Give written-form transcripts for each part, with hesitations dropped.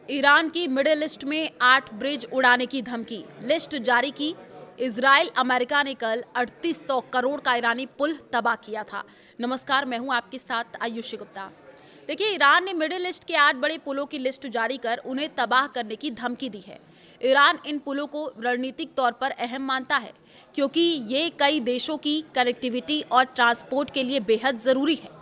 Iran की middle east में 8 bridge उड़ाने की धमकी, लिस्ट जारी की। इजराइल अमेरिका ने कल 3800 करोड़ का ईरानी पुल तबाह किया था। नमस्कार, मैं हूं आपके साथ आयुषी गुप्ता। देखिए, ईरान ने मिडिल ईस्ट के 8 बड़े पुलों की लिस्ट जारी कर उन्हें तबाह करने की धमकी दी है। ईरान इन पुलों को रणनीतिक तौर पर अहम मानता है क्योंकि ये कई देशों की कनेक्टिविटी और ट्रांसपोर्ट के लिए बेहद ज़रूरी है।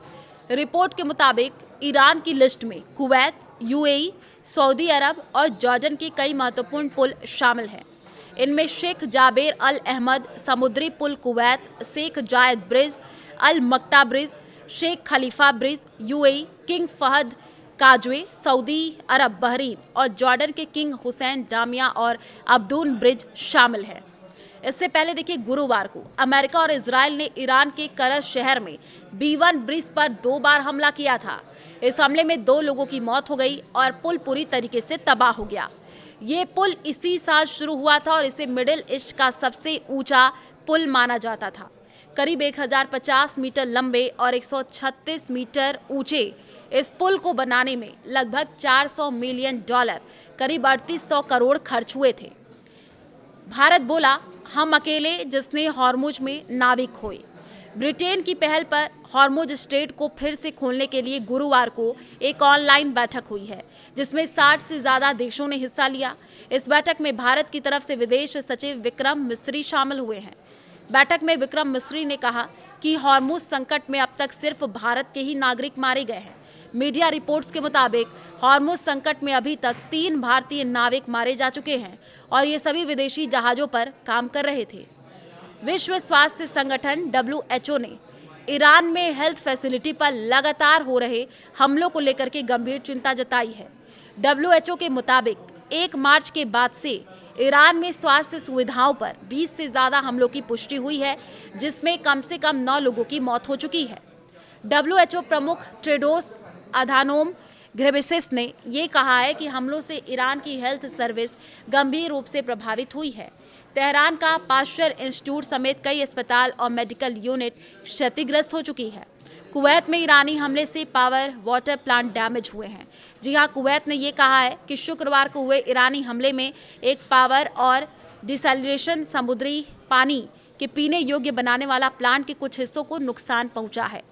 रिपोर्ट के मुताबिक ईरान की लिस्ट में कुवैत, यूएई, सऊदी अरब और जॉर्डन के कई महत्वपूर्ण पुल शामिल हैं। इनमें शेख जाबेर अल अहमद समुद्री पुल कुवैत, शेख जायद ब्रिज, अल मक्ता ब्रिज, शेख खलीफा ब्रिज यूएई, किंग फहद काजवे सऊदी अरब बहरीन और जॉर्डन के किंग हुसैन डामिया और अब्दून ब्रिज शामिल हैं। इससे पहले देखिए, गुरुवार को अमेरिका और इजराइल ने ईरान के करज शहर में B1 ब्रिज पर 2 बार हमला किया था। इस हमले में 2 लोगों की मौत हो गई और पुल पूरी तरीके से तबाह हो गया। ये पुल इसी साल शुरू हुआ था और इसे मिडिल ईस्ट का सबसे ऊंचा पुल माना जाता था। करीब 1050 मीटर लंबे और 136 मीटर ऊंचे इस पुल को बनाने में लगभग $400 मिलियन, करीब 3800 करोड़ खर्च हुए थे। भारत बोला, हम अकेले जिसने हॉर्मुज में नाविक खोए। ब्रिटेन की पहल पर हॉर्मुज स्ट्रेट को फिर से खोलने के लिए गुरुवार को एक ऑनलाइन बैठक हुई है जिसमें 60 से ज़्यादा देशों ने हिस्सा लिया। इस बैठक में भारत की तरफ से विदेश सचिव विक्रम मिस्री शामिल हुए हैं। बैठक में विक्रम मिस्री ने कहा कि हॉर्मुज संकट में अब तक सिर्फ भारत के ही नागरिक मारे गए हैं। मीडिया रिपोर्ट्स के मुताबिक हॉर्मुज संकट में अभी तक 3 भारतीय नाविक मारे जा चुके हैं और ये सभी विदेशी जहाज़ों पर काम कर रहे थे। विश्व स्वास्थ्य संगठन WHO ने ईरान में हेल्थ फैसिलिटी पर लगातार हो रहे हमलों को लेकर के गंभीर चिंता जताई है। WHO के मुताबिक 1 मार्च के बाद से ईरान में स्वास्थ्य सुविधाओं पर 20 से ज़्यादा हमलों की पुष्टि हुई है, जिसमें कम से कम 9 लोगों की मौत हो चुकी है। WHO प्रमुख टेड्रोस अधानोम घेब्रेयेसस ने ये कहा है कि हमलों से ईरान की हेल्थ सर्विस गंभीर रूप से प्रभावित हुई है। तेहरान का पाश्चर इंस्टीट्यूट समेत कई अस्पताल और मेडिकल यूनिट क्षतिग्रस्त हो चुकी है। कुवैत में ईरानी हमले से पावर वाटर प्लांट डैमेज हुए हैं। जी हाँ, कुवैत ने ये कहा है कि शुक्रवार को हुए ईरानी हमले में एक पावर और डिसैलिनेशन समुद्री पानी के पीने योग्य बनाने वाला प्लांट के कुछ हिस्सों को नुकसान पहुंचा है।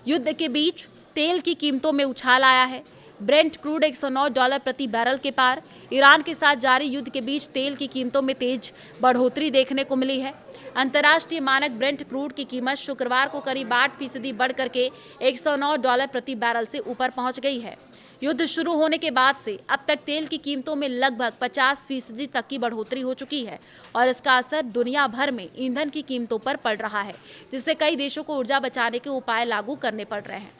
युद्ध के बीच तेल की कीमतों में उछाल आया है। ब्रेंट क्रूड $109 प्रति बैरल के पार। ईरान के साथ जारी युद्ध के बीच तेल की कीमतों में तेज बढ़ोतरी देखने को मिली है। अंतर्राष्ट्रीय मानक ब्रेंट क्रूड की कीमत शुक्रवार को करीब 8% बढ़ करके $109 प्रति बैरल से ऊपर पहुंच गई है। युद्ध शुरू होने के बाद से अब तक तेल की कीमतों में लगभग 50% तक की बढ़ोतरी हो चुकी है और इसका असर दुनिया भर में ईंधन की कीमतों पर पड़ रहा है, जिससे कई देशों को ऊर्जा बचाने के उपाय लागू करने पड़ रहे हैं।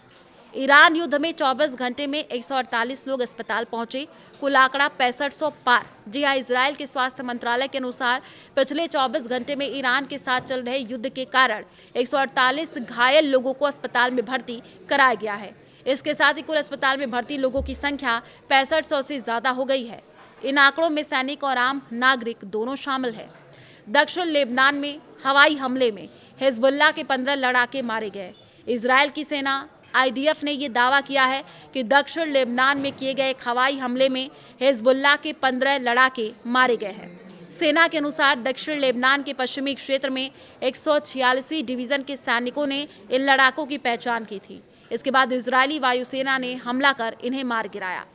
ईरान युद्ध में 24 घंटे में 148 लोग अस्पताल पहुंचे, कुल आंकड़ा 6500 पार। जी हां, इजराइल के स्वास्थ्य मंत्रालय के अनुसार पिछले 24 घंटे में ईरान के साथ चल रहे युद्ध के कारण 148 घायल लोगों को अस्पताल में भर्ती कराया गया है। इसके साथ ही कुल अस्पताल में भर्ती लोगों की संख्या 6500 से ज़्यादा हो गई है। इन आंकड़ों में सैनिक और आम नागरिक दोनों शामिल है। दक्षिण लेबनान में हवाई हमले में हिजबुल्लाह के 15 लड़ाके मारे गए। इजराइल की सेना IDF ने ये दावा किया है कि दक्षिण लेबनान में किए गए एक हवाई हमले में हिजबुल्लाह के 15 लड़ाके मारे गए हैं। सेना के अनुसार दक्षिण लेबनान के पश्चिमी क्षेत्र में 146वीं डिवीज़न के सैनिकों ने इन लड़ाकों की पहचान की थी। इसके बाद इजरायली वायुसेना ने हमला कर इन्हें मार गिराया।